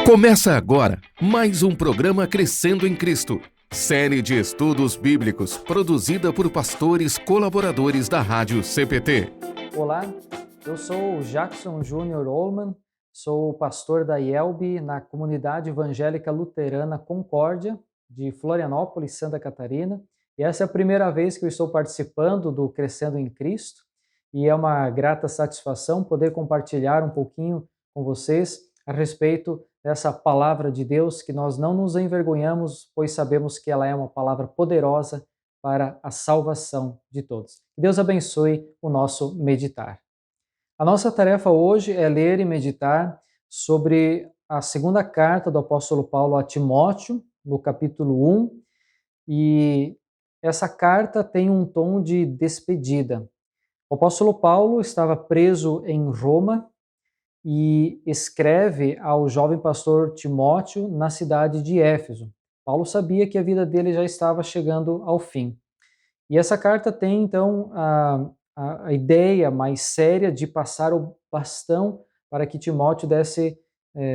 Começa agora mais um programa Crescendo em Cristo, série de estudos bíblicos produzida por pastores colaboradores da Rádio CPT. Olá, eu sou o Jackson Júnior Olman, sou pastor da IELB na comunidade evangélica luterana Concórdia, de Florianópolis, Santa Catarina, e essa é a primeira vez que eu estou participando do Crescendo em Cristo, e é uma grata satisfação poder compartilhar um pouquinho com vocês a respeito dessa palavra de Deus, que nós não nos envergonhamos, pois sabemos que ela é uma palavra poderosa para a salvação de todos. Que Deus abençoe o nosso meditar. A nossa tarefa hoje é ler e meditar sobre a segunda carta do apóstolo Paulo a Timóteo, no capítulo 1, e essa carta tem um tom de despedida. O apóstolo Paulo estava preso em Roma e escreve ao jovem pastor Timóteo na cidade de Éfeso. Paulo sabia que a vida dele já estava chegando ao fim. E essa carta tem, então, a ideia mais séria de passar o bastão para que Timóteo desse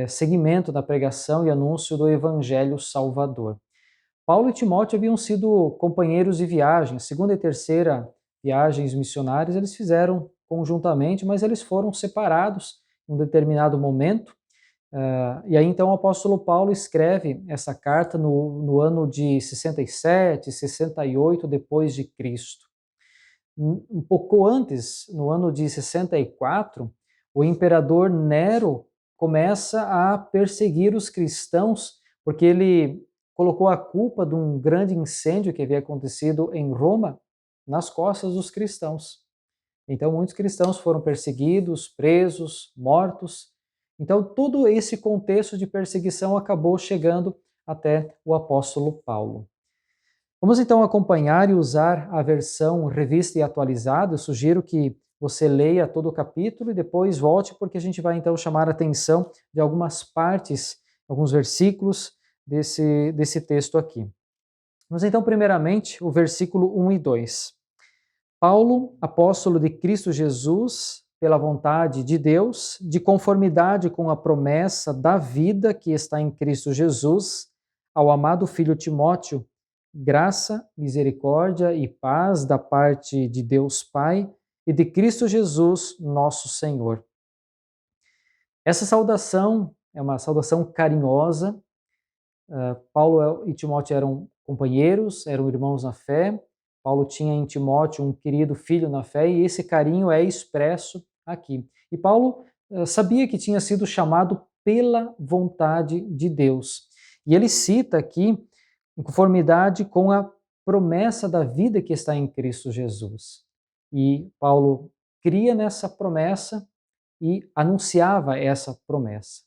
seguimento na pregação e anúncio do Evangelho Salvador. Paulo e Timóteo haviam sido companheiros de viagem. A segunda e terceira viagens missionárias eles fizeram conjuntamente, mas eles foram separados em um determinado momento. E aí então o apóstolo Paulo escreve essa carta no ano de 67, 68 depois de Cristo. Um pouco antes, no ano de 64, o imperador Nero começa a perseguir os cristãos porque ele colocou a culpa de um grande incêndio que havia acontecido em Roma nas costas dos cristãos. Então, muitos cristãos foram perseguidos, presos, mortos. Então, todo esse contexto de perseguição acabou chegando até o apóstolo Paulo. Vamos então acompanhar e usar a versão revista e atualizada. Eu sugiro que você leia todo o capítulo e depois volte, porque a gente vai então chamar a atenção de algumas partes, alguns versículos desse texto aqui. Vamos então, primeiramente, o versículo 1 e 2. Paulo, apóstolo de Cristo Jesus, pela vontade de Deus, de conformidade com a promessa da vida que está em Cristo Jesus, ao amado filho Timóteo, graça, misericórdia e paz da parte de Deus Pai e de Cristo Jesus, nosso Senhor. Essa saudação é uma saudação carinhosa. Paulo e Timóteo eram companheiros, eram irmãos na fé. Paulo tinha em Timóteo um querido filho na fé e esse carinho é expresso aqui. E Paulo sabia que tinha sido chamado pela vontade de Deus. E ele cita aqui, em conformidade com a promessa da vida que está em Cristo Jesus. E Paulo cria nessa promessa e anunciava essa promessa.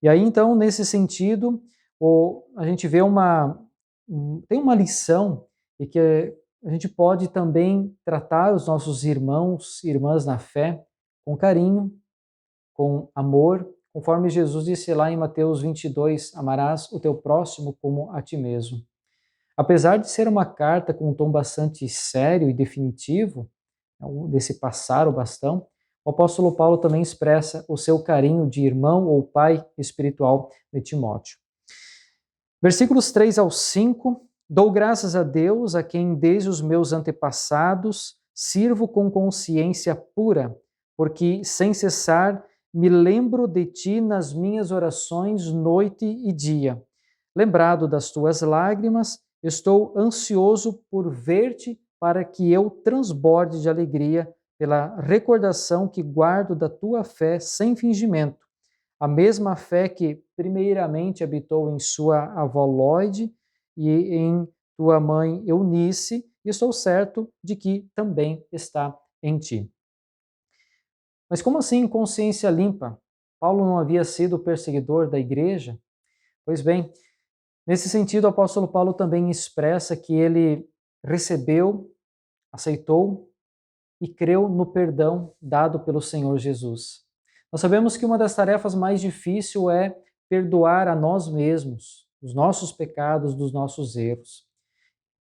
E aí, então, nesse sentido, a gente vê tem uma lição e que a gente pode também tratar os nossos irmãos e irmãs na fé com carinho, com amor, conforme Jesus disse lá em Mateus 22, amarás o teu próximo como a ti mesmo. Apesar de ser uma carta com um tom bastante sério e definitivo, desse passar o bastão, o apóstolo Paulo também expressa o seu carinho de irmão ou pai espiritual de Timóteo. Versículos 3 ao 5, dou graças a Deus, a quem desde os meus antepassados sirvo com consciência pura, porque sem cessar me lembro de ti nas minhas orações noite e dia. Lembrado das tuas lágrimas, estou ansioso por ver-te para que eu transborde de alegria pela recordação que guardo da tua fé sem fingimento, a mesma fé que primeiramente habitou em sua avó Lóide e em tua mãe Eunice, e estou certo de que também está em ti. Mas como assim consciência limpa? Paulo não havia sido perseguidor da igreja? Pois bem, nesse sentido o apóstolo Paulo também expressa que ele recebeu, aceitou e creu no perdão dado pelo Senhor Jesus. Nós sabemos que uma das tarefas mais difíceis é perdoar a nós mesmos, os nossos pecados, dos nossos erros.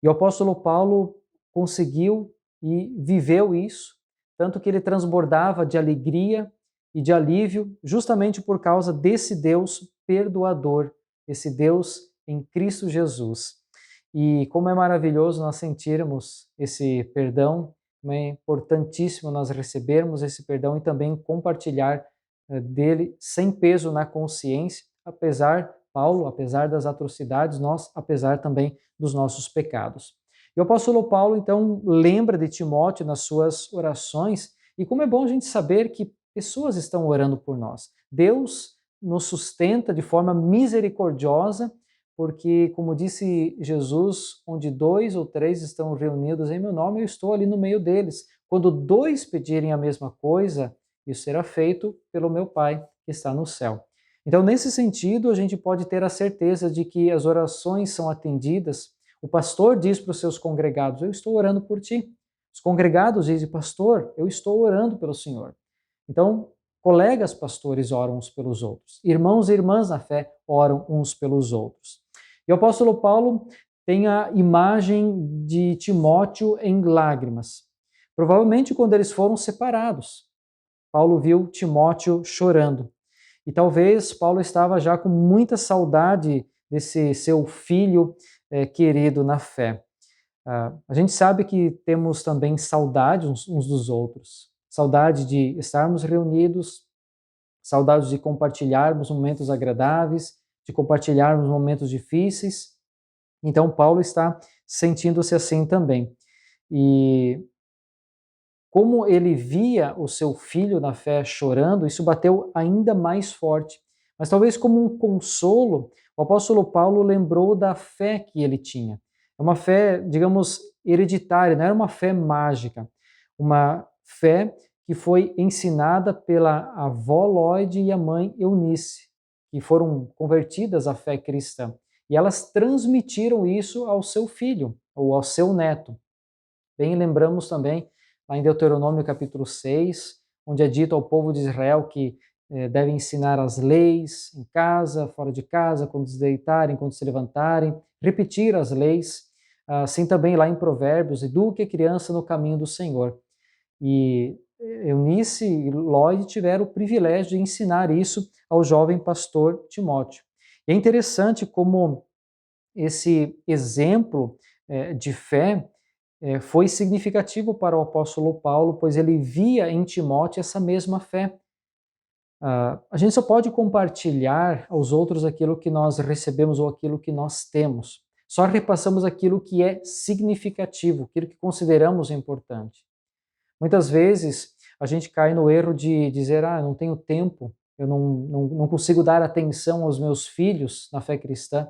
E o apóstolo Paulo conseguiu e viveu isso, tanto que ele transbordava de alegria e de alívio justamente por causa desse Deus perdoador, esse Deus em Cristo Jesus. E como é maravilhoso nós sentirmos esse perdão, é importantíssimo nós recebermos esse perdão e também compartilhar dele sem peso na consciência, apesar das atrocidades, nós, apesar também dos nossos pecados. E o apóstolo Paulo, então, lembra de Timóteo nas suas orações, e como é bom a gente saber que pessoas estão orando por nós. Deus nos sustenta de forma misericordiosa, porque, como disse Jesus, onde 2 ou 3 estão reunidos em meu nome, eu estou ali no meio deles. Quando 2 pedirem a mesma coisa, isso será feito pelo meu Pai que está no céu. Então, nesse sentido, a gente pode ter a certeza de que as orações são atendidas. O pastor diz para os seus congregados, eu estou orando por ti. Os congregados dizem, pastor, eu estou orando pelo Senhor. Então, colegas pastores oram uns pelos outros. Irmãos e irmãs na fé oram uns pelos outros. E o apóstolo Paulo tem a imagem de Timóteo em lágrimas. Provavelmente quando eles foram separados, Paulo viu Timóteo chorando. E talvez Paulo estava já com muita saudade desse seu filho querido na fé. A gente sabe que temos também saudade uns dos outros. Saudade de estarmos reunidos, saudade de compartilharmos momentos agradáveis, de compartilharmos momentos difíceis. Então, Paulo está sentindo-se assim também. E como ele via o seu filho na fé chorando, isso bateu ainda mais forte. Mas talvez como um consolo, o apóstolo Paulo lembrou da fé que ele tinha. É uma fé, digamos, hereditária, não era uma fé mágica. Uma fé que foi ensinada pela avó Lloyd e a mãe Eunice, que foram convertidas à fé cristã. E elas transmitiram isso ao seu filho, ou ao seu neto. Bem, lembramos também, lá em Deuteronômio capítulo 6, onde é dito ao povo de Israel que deve ensinar as leis em casa, fora de casa, quando se deitarem, quando se levantarem, repetir as leis. Assim também lá em Provérbios, eduque a criança no caminho do Senhor. E Eunice e Lloyd tiveram o privilégio de ensinar isso ao jovem pastor Timóteo. E é interessante como esse exemplo de fé foi significativo para o apóstolo Paulo, pois ele via em Timóteo essa mesma fé. A gente só pode compartilhar aos outros aquilo que nós recebemos ou aquilo que nós temos. Só repassamos aquilo que é significativo, aquilo que consideramos importante. Muitas vezes a gente cai no erro de dizer, eu não tenho tempo, eu não consigo dar atenção aos meus filhos na fé cristã.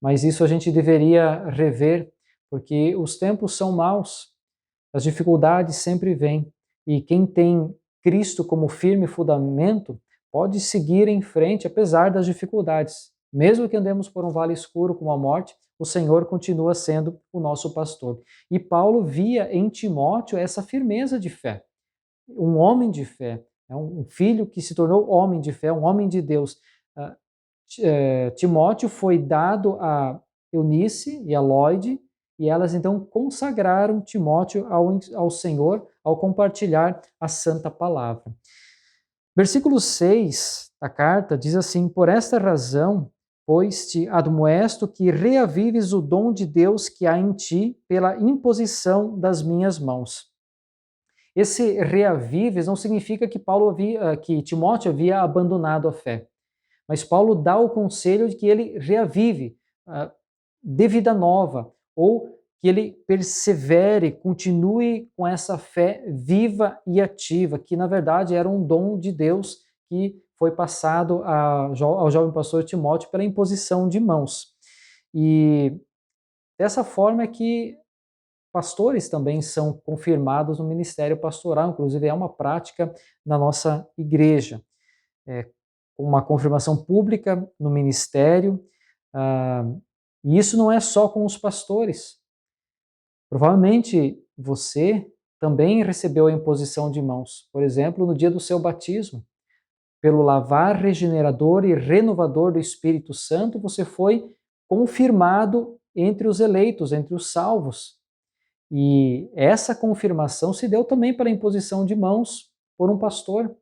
Mas isso a gente deveria rever, porque os tempos são maus, as dificuldades sempre vêm, e quem tem Cristo como firme fundamento pode seguir em frente apesar das dificuldades. Mesmo que andemos por um vale escuro como a morte, o Senhor continua sendo o nosso pastor. E Paulo via em Timóteo essa firmeza de fé, um homem de fé, um filho que se tornou homem de fé, um homem de Deus. Timóteo foi dado a Eunice e a Lloyd, e elas então consagraram Timóteo ao Senhor ao compartilhar a santa palavra. Versículo 6 da carta diz assim, por esta razão, pois te admoesto que reavives o dom de Deus que há em ti pela imposição das minhas mãos. Esse reavives não significa que Timóteo havia abandonado a fé. Mas Paulo dá o conselho de que ele reavive, dê vida nova, ou que ele persevere, continue com essa fé viva e ativa, que na verdade era um dom de Deus que foi passado ao jovem pastor Timóteo pela imposição de mãos. E dessa forma é que pastores também são confirmados no ministério pastoral, inclusive é uma prática na nossa igreja. Uma confirmação pública no ministério, e isso não é só com os pastores. Provavelmente você também recebeu a imposição de mãos, por exemplo, no dia do seu batismo. Pelo lavar regenerador e renovador do Espírito Santo, você foi confirmado entre os eleitos, entre os salvos. E essa confirmação se deu também pela imposição de mãos por um pastor.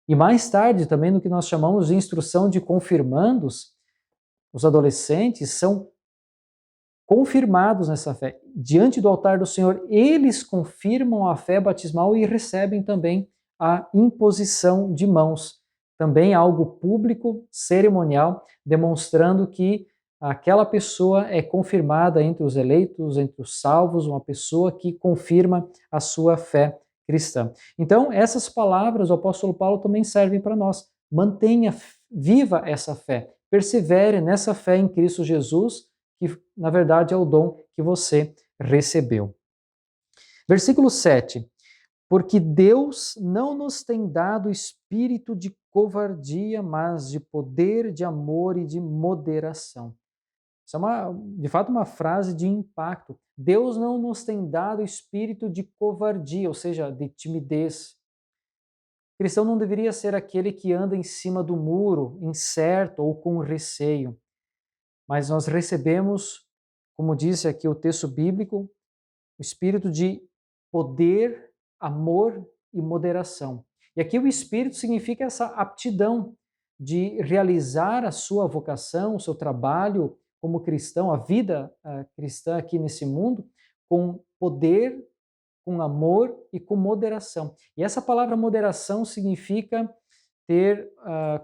E mais tarde, também no que nós chamamos de instrução de confirmandos, os adolescentes são confirmados nessa fé. Diante do altar do Senhor, eles confirmam a fé batismal e recebem também a imposição de mãos. Também algo público, cerimonial, demonstrando que aquela pessoa é confirmada entre os eleitos, entre os salvos, uma pessoa que confirma a sua fé cristã. Então, essas palavras do apóstolo Paulo também servem para nós. Mantenha viva essa fé, persevere nessa fé em Cristo Jesus, que na verdade é o dom que você recebeu. Versículo 7. Porque Deus não nos tem dado espírito de covardia, mas de poder, de amor e de moderação. Isso é, de fato, uma frase de impacto. Deus não nos tem dado espírito de covardia, ou seja, de timidez. O cristão não deveria ser aquele que anda em cima do muro, incerto ou com receio. Mas nós recebemos, como disse aqui o texto bíblico, o espírito de poder, amor e moderação. E aqui o espírito significa essa aptidão de realizar a sua vocação, o seu trabalho como cristão, a vida cristã aqui nesse mundo, com poder, com amor e com moderação. E essa palavra moderação significa ter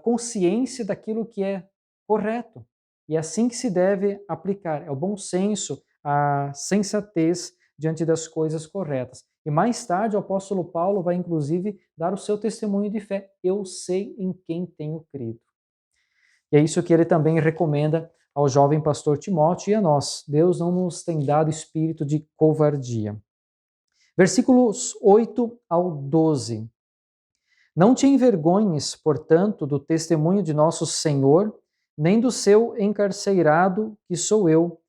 consciência daquilo que é correto. E é assim que se deve aplicar. É o bom senso, a sensatez diante das coisas corretas. E mais tarde o apóstolo Paulo vai inclusive dar o seu testemunho de fé. Eu sei em quem tenho crido. E é isso que ele também recomenda ao jovem pastor Timóteo e a nós. Deus não nos tem dado espírito de covardia. Versículos 8 ao 12. Não te envergonhes, portanto, do testemunho de nosso Senhor, nem do seu encarcerado, que sou eu.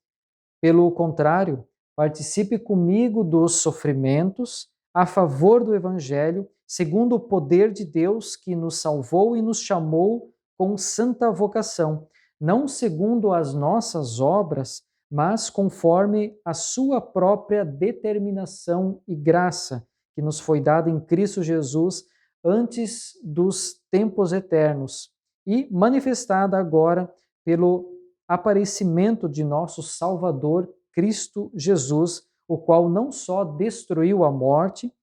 Pelo contrário, participe comigo dos sofrimentos a favor do Evangelho, segundo o poder de Deus que nos salvou e nos chamou com santa vocação, não segundo as nossas obras, mas conforme a sua própria determinação e graça, que nos foi dada em Cristo Jesus antes dos tempos eternos e manifestada agora pelo aparecimento de nosso Salvador, Cristo Jesus, o qual não só destruiu a morte,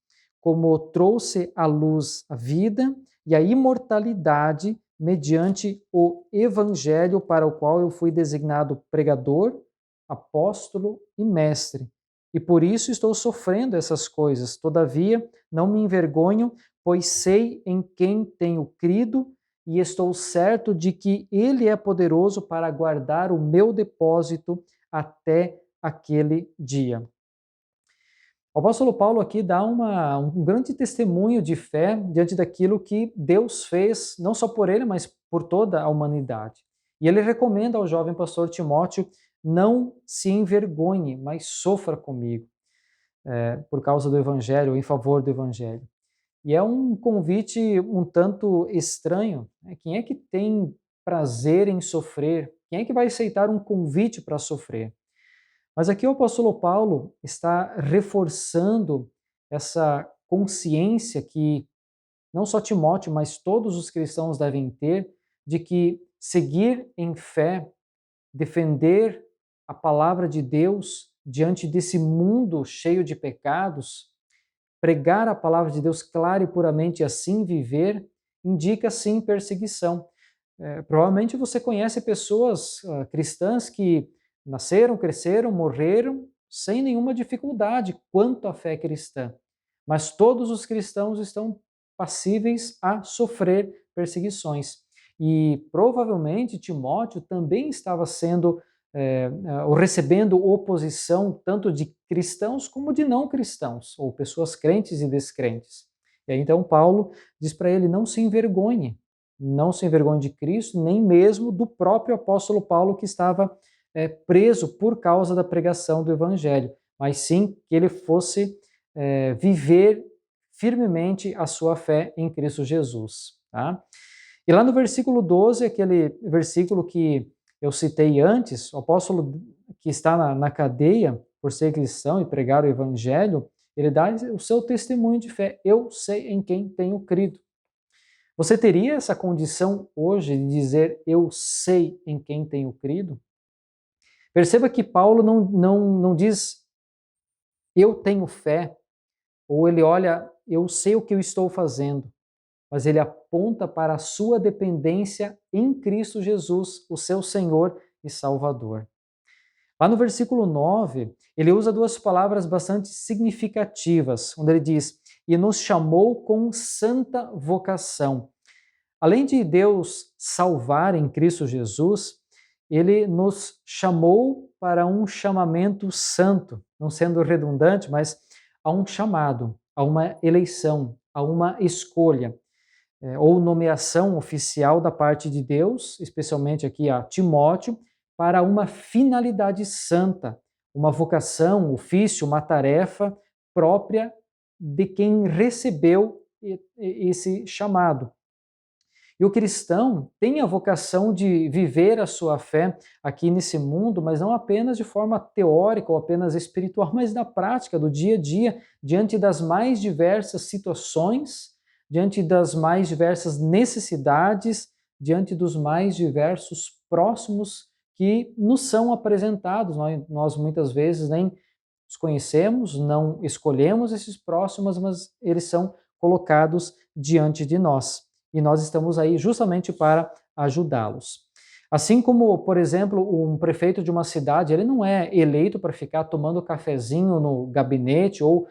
como trouxe à luz a vida e a imortalidade mediante o Evangelho, para o qual eu fui designado pregador, apóstolo e mestre. E por isso estou sofrendo essas coisas. Todavia, não me envergonho, pois sei em quem tenho crido e estou certo de que Ele é poderoso para guardar o meu depósito até aquele dia. O apóstolo Paulo aqui dá um grande testemunho de fé diante daquilo que Deus fez, não só por ele, mas por toda a humanidade. E ele recomenda ao jovem pastor Timóteo, não se envergonhe, mas sofra comigo, por causa do Evangelho, em favor do Evangelho. E é um convite um tanto estranho. Né? Quem é que tem prazer em sofrer? Quem é que vai aceitar um convite para sofrer? Mas aqui o apóstolo Paulo está reforçando essa consciência que não só Timóteo, mas todos os cristãos devem ter, de que seguir em fé, defender a palavra de Deus diante desse mundo cheio de pecados, pregar a palavra de Deus clara e puramente e assim viver, indica sim perseguição. Provavelmente você conhece pessoas cristãs que nasceram, cresceram, morreram sem nenhuma dificuldade quanto à fé cristã. Mas todos os cristãos estão passíveis a sofrer perseguições. E provavelmente Timóteo também estava sendo ou recebendo oposição tanto de cristãos como de não cristãos, ou pessoas crentes e descrentes. E aí, então Paulo diz para ele, não se envergonhe de Cristo, nem mesmo do próprio apóstolo Paulo que estava preso por causa da pregação do Evangelho, mas sim que ele fosse viver firmemente a sua fé em Cristo Jesus. Tá? E lá no versículo 12, aquele versículo que eu citei antes, o apóstolo que está na cadeia por ser cristão e pregar o Evangelho, ele dá o seu testemunho de fé. Eu sei em quem tenho crido. Você teria essa condição hoje de dizer, eu sei em quem tenho crido? Perceba que Paulo não diz, eu tenho fé, ou ele olha, eu sei o que eu estou fazendo, mas ele aponta para a sua dependência em Cristo Jesus, o seu Senhor e Salvador. Lá no versículo 9, ele usa duas palavras bastante significativas, onde ele diz, e nos chamou com santa vocação. Além de Deus salvar em Cristo Jesus, ele nos chamou para um chamamento santo, não sendo redundante, mas a um chamado, a uma eleição, a uma escolha, ou nomeação oficial da parte de Deus, especialmente aqui a Timóteo, para uma finalidade santa, uma vocação, ofício, uma tarefa própria de quem recebeu esse chamado. E o cristão tem a vocação de viver a sua fé aqui nesse mundo, mas não apenas de forma teórica ou apenas espiritual, mas na prática, do dia a dia, diante das mais diversas situações, diante das mais diversas necessidades, diante dos mais diversos próximos que nos são apresentados. Nós muitas vezes nem os conhecemos, não escolhemos esses próximos, mas eles são colocados diante de nós. E nós estamos aí justamente para ajudá-los. Assim como, por exemplo, um prefeito de uma cidade, ele não é eleito para ficar tomando cafezinho no gabinete ou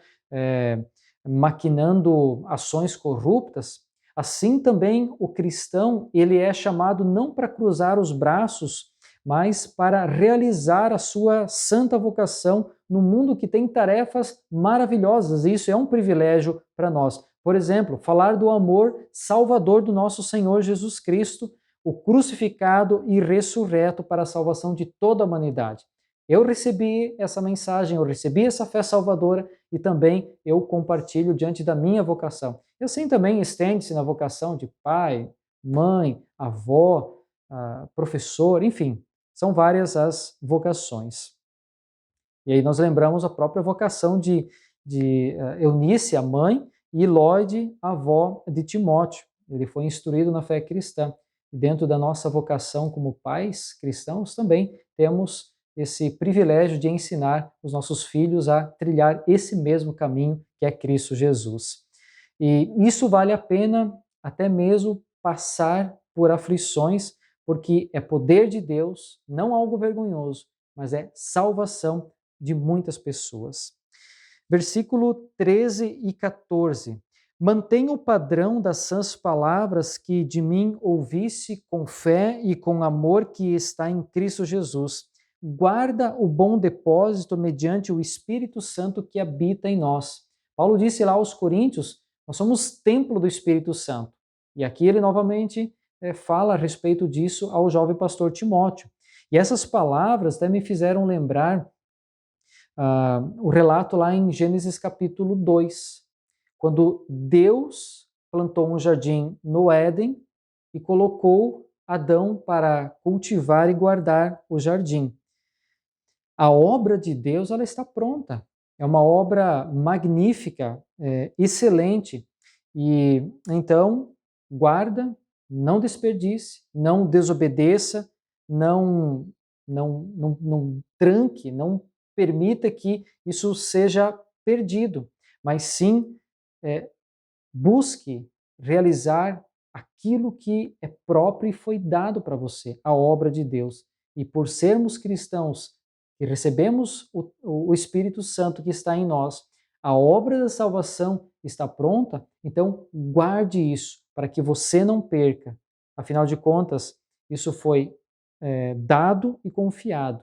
maquinando ações corruptas, assim também o cristão, ele é chamado não para cruzar os braços, mas para realizar a sua santa vocação no mundo que tem tarefas maravilhosas, e isso é um privilégio para nós. Por exemplo, falar do amor salvador do nosso Senhor Jesus Cristo, o crucificado e ressurreto para a salvação de toda a humanidade. Eu recebi essa mensagem, eu recebi essa fé salvadora e também eu compartilho diante da minha vocação. E assim também estende-se na vocação de pai, mãe, avó, professor, enfim, são várias as vocações. E aí nós lembramos a própria vocação de Eunice, a mãe, e Lloyd, a avó de Timóteo. Ele foi instruído na fé cristã. E dentro da nossa vocação como pais cristãos, também temos esse privilégio de ensinar os nossos filhos a trilhar esse mesmo caminho que é Cristo Jesus. E isso vale a pena até mesmo passar por aflições, porque é poder de Deus, não algo vergonhoso, mas é salvação de muitas pessoas. Versículo 13 e 14. Mantenha o padrão das sãs palavras que de mim ouvisse com fé e com amor que está em Cristo Jesus. Guarda o bom depósito mediante o Espírito Santo que habita em nós. Paulo disse lá aos Coríntios, nós somos templo do Espírito Santo. E aqui ele novamente fala a respeito disso ao jovem pastor Timóteo. E essas palavras até me fizeram lembrar o relato lá em Gênesis capítulo 2, quando Deus plantou um jardim no Éden e colocou Adão para cultivar e guardar o jardim. A obra de Deus, ela está pronta. É uma obra magnífica, excelente. E então, guarda, não desperdice, não desobedeça, não tranque, não permita que isso seja perdido, mas sim busque realizar aquilo que é próprio e foi dado para você, a obra de Deus. E por sermos cristãos e recebemos o Espírito Santo que está em nós, a obra da salvação está pronta, então guarde isso para que você não perca. Afinal de contas, isso foi dado e confiado.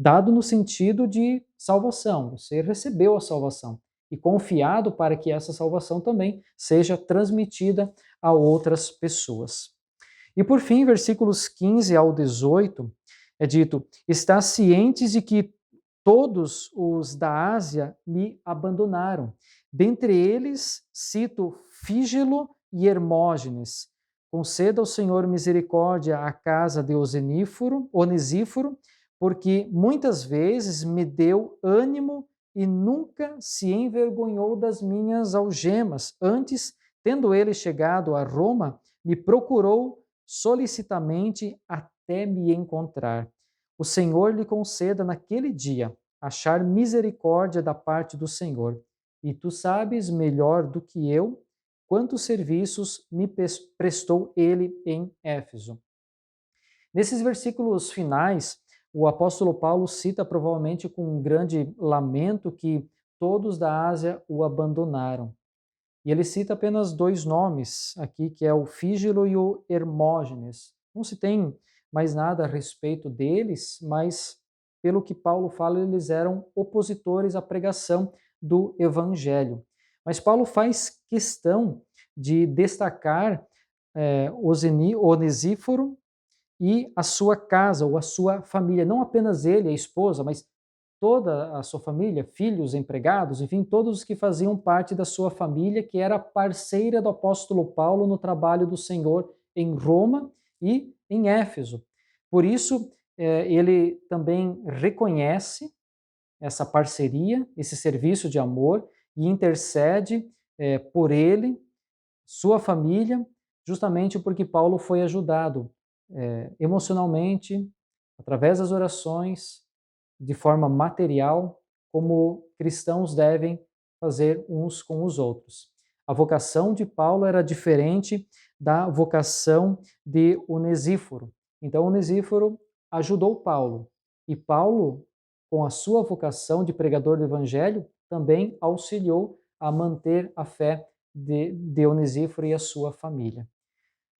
Dado no sentido de salvação, você recebeu a salvação, e confiado para que essa salvação também seja transmitida a outras pessoas. E por fim, versículos 15 ao 18, é dito, está cientes de que todos os da Ásia me abandonaram. Dentre eles, cito Fígelo e Hermógenes. Conceda ao Senhor misericórdia à casa de Onesíforo, porque muitas vezes me deu ânimo e nunca se envergonhou das minhas algemas. Antes, tendo ele chegado a Roma, me procurou solicitamente até me encontrar. O Senhor lhe conceda naquele dia achar misericórdia da parte do Senhor. E tu sabes melhor do que eu quantos serviços me prestou ele em Éfeso. Nesses versículos finais, o apóstolo Paulo cita provavelmente com um grande lamento que todos da Ásia o abandonaram. E ele cita apenas 2 nomes aqui, que é o Fígelo e o Hermógenes. Não se tem mais nada a respeito deles, mas pelo que Paulo fala, eles eram opositores à pregação do Evangelho. Mas Paulo faz questão de destacar Onesíforo e a sua casa, ou a sua família. Não apenas ele, a esposa, mas toda a sua família, filhos, empregados, enfim, todos os que faziam parte da sua família, que era parceira do apóstolo Paulo no trabalho do Senhor em Roma e em Éfeso. Por isso, ele também reconhece essa parceria, esse serviço de amor, e intercede por ele, sua família, justamente porque Paulo foi ajudado emocionalmente, através das orações, de forma material, como cristãos devem fazer uns com os outros. A vocação de Paulo era diferente da vocação de Onesíforo. Então, Onesíforo ajudou Paulo, e Paulo, com a sua vocação de pregador do Evangelho, também auxiliou a manter a fé de Onesíforo e a sua família.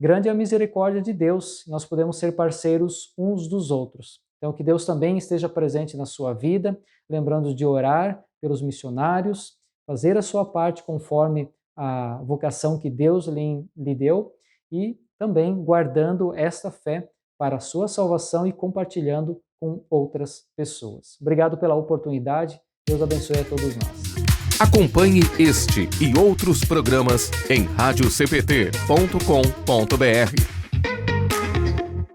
Grande é a misericórdia de Deus, nós podemos ser parceiros uns dos outros. Então, que Deus também esteja presente na sua vida, lembrando de orar pelos missionários, fazer a sua parte conforme a vocação que Deus lhe deu e também guardando esta fé para a sua salvação e compartilhando com outras pessoas. Obrigado pela oportunidade, Deus abençoe a todos nós. Acompanhe este e outros programas em radiocpt.com.br.